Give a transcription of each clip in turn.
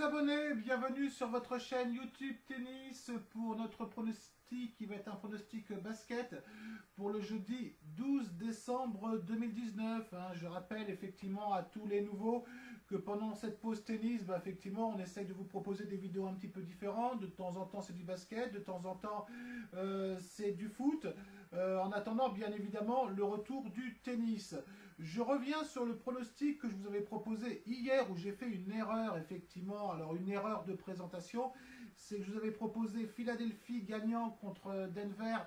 les abonnés, bienvenue sur votre chaîne YouTube Tennis pour notre pronostic qui va être un pronostic basket pour le jeudi 12 décembre 2019. Je rappelle effectivement à tous les nouveaux que pendant cette pause tennis, effectivement on essaye de vous proposer des vidéos un petit peu différentes. De temps en temps c'est du basket, de temps en temps c'est du foot. En attendant bien évidemment le retour du tennis. Je reviens sur le pronostic que je vous avais proposé hier où j'ai fait une erreur effectivement. Alors une erreur de présentation, c'est que je vous avais proposé Philadelphie gagnant contre Denver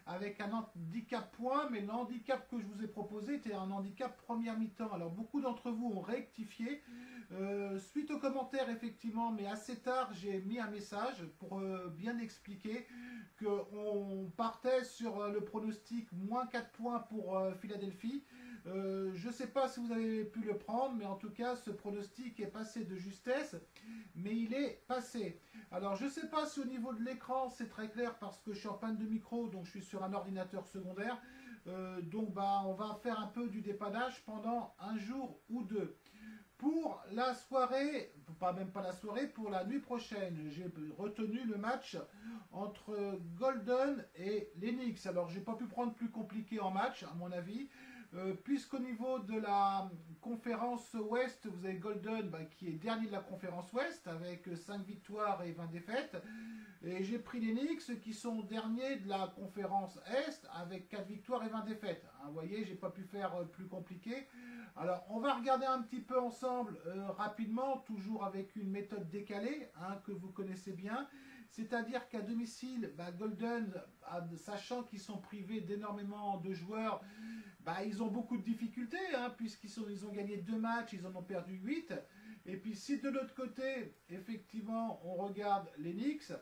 avec un handicap point, mais le handicap que je vous ai proposé était un handicap première mi-temps. Alors beaucoup d'entre vous ont rectifié. Suite aux commentaires effectivement, mais assez tard, j'ai mis un message pour bien expliquer qu'on partait sur le pronostic moins 4 points pour Philadelphie. Je ne sais pas si vous avez pu le prendre, mais en tout cas, ce pronostic est passé de justesse, mais il est passé. Alors, je ne sais pas si au niveau de l'écran, c'est très clair parce que je suis en panne de micro, donc je suis sur un ordinateur secondaire. Donc, on va faire un peu du dépannage pendant un jour ou deux. Pour la soirée, même pas la soirée, pour la nuit prochaine, j'ai retenu le match entre Golden et les Knicks. Alors, j'ai pas pu prendre plus compliqué en match, à mon avis. Puisqu'au niveau de la conférence Ouest, vous avez Golden qui est dernier de la conférence Ouest avec 5 victoires et 20 défaites. Et j'ai pris les Knicks qui sont derniers de la conférence Est avec 4 victoires et 20 défaites. Vous voyez, j'ai pas pu faire plus compliqué. Alors, on va regarder un petit peu ensemble rapidement, toujours avec une méthode décalée que vous connaissez bien. C'est-à-dire qu'à domicile, Golden, sachant qu'ils sont privés d'énormément de joueurs, ils ont beaucoup de difficultés, puisqu'ils ont gagné 2 matchs, ils en ont perdu 8. Et puis si de l'autre côté, effectivement, on regarde les Knicks,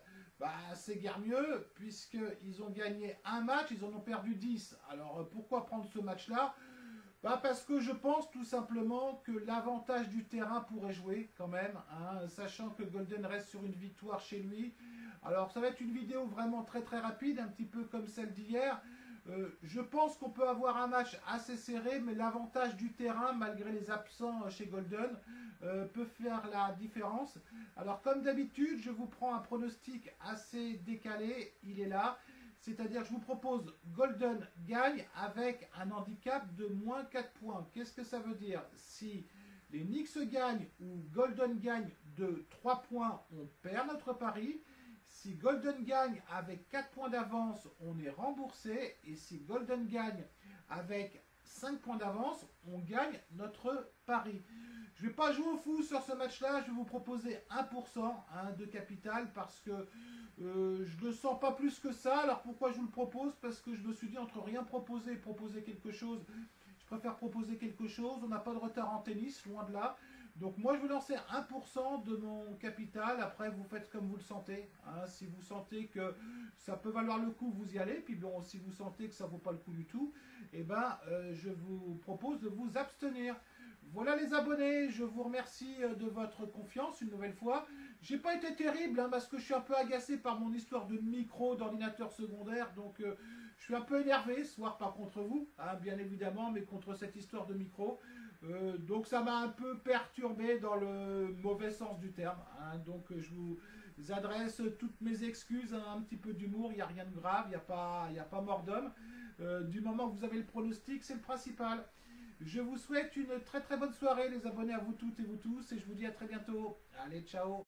c'est guère mieux, puisqu'ils ont gagné 1 match, ils en ont perdu 10. Alors pourquoi prendre ce match-là ? Parce que je pense tout simplement que l'avantage du terrain pourrait jouer quand même, sachant que Golden reste sur une victoire chez lui. Alors ça va être une vidéo vraiment très très rapide, un petit peu comme celle d'hier. Je pense qu'on peut avoir un match assez serré, mais l'avantage du terrain, malgré les absents chez Golden, peut faire la différence. Alors comme d'habitude, je vous prends un pronostic assez décalé, il est là. C'est-à-dire que je vous propose Golden gagne avec un handicap de moins 4 points. Qu'est-ce que ça veut dire? Si les Knicks gagnent ou Golden gagne de 3 points, on perd notre pari. Si Golden gagne avec 4 points d'avance, on est remboursé. Et si Golden gagne avec 5 points d'avance, on gagne notre pari. Je ne vais pas jouer au fou sur ce match-là. Je vais vous proposer 1% de capital parce que je ne sens pas plus que ça. Alors pourquoi je vous le propose? Parce que je me suis dit entre rien proposer et proposer quelque chose, je préfère proposer quelque chose. On n'a pas de retard en tennis, loin de là. Donc moi je vais lancer 1% de mon capital. Après vous faites comme vous le sentez. Si vous sentez que ça peut valoir le coup, vous y allez. Puis bon, si vous sentez que ça ne vaut pas le coup du tout, je vous propose de vous abstenir. Voilà les abonnés, je vous remercie de votre confiance une nouvelle fois. J'ai pas été terrible parce que je suis un peu agacé par mon histoire de micro, d'ordinateur secondaire. Donc je suis un peu énervé ce soir, pas contre vous, bien évidemment, mais contre cette histoire de micro. Donc ça m'a un peu perturbé dans le mauvais sens du terme. Donc je vous adresse toutes mes excuses, un petit peu d'humour, il n'y a rien de grave, il n'y a pas mort d'homme. Du moment que vous avez le pronostic, c'est le principal. Je vous souhaite une très très bonne soirée les abonnés, à vous toutes et vous tous, et je vous dis à très bientôt. Allez, ciao!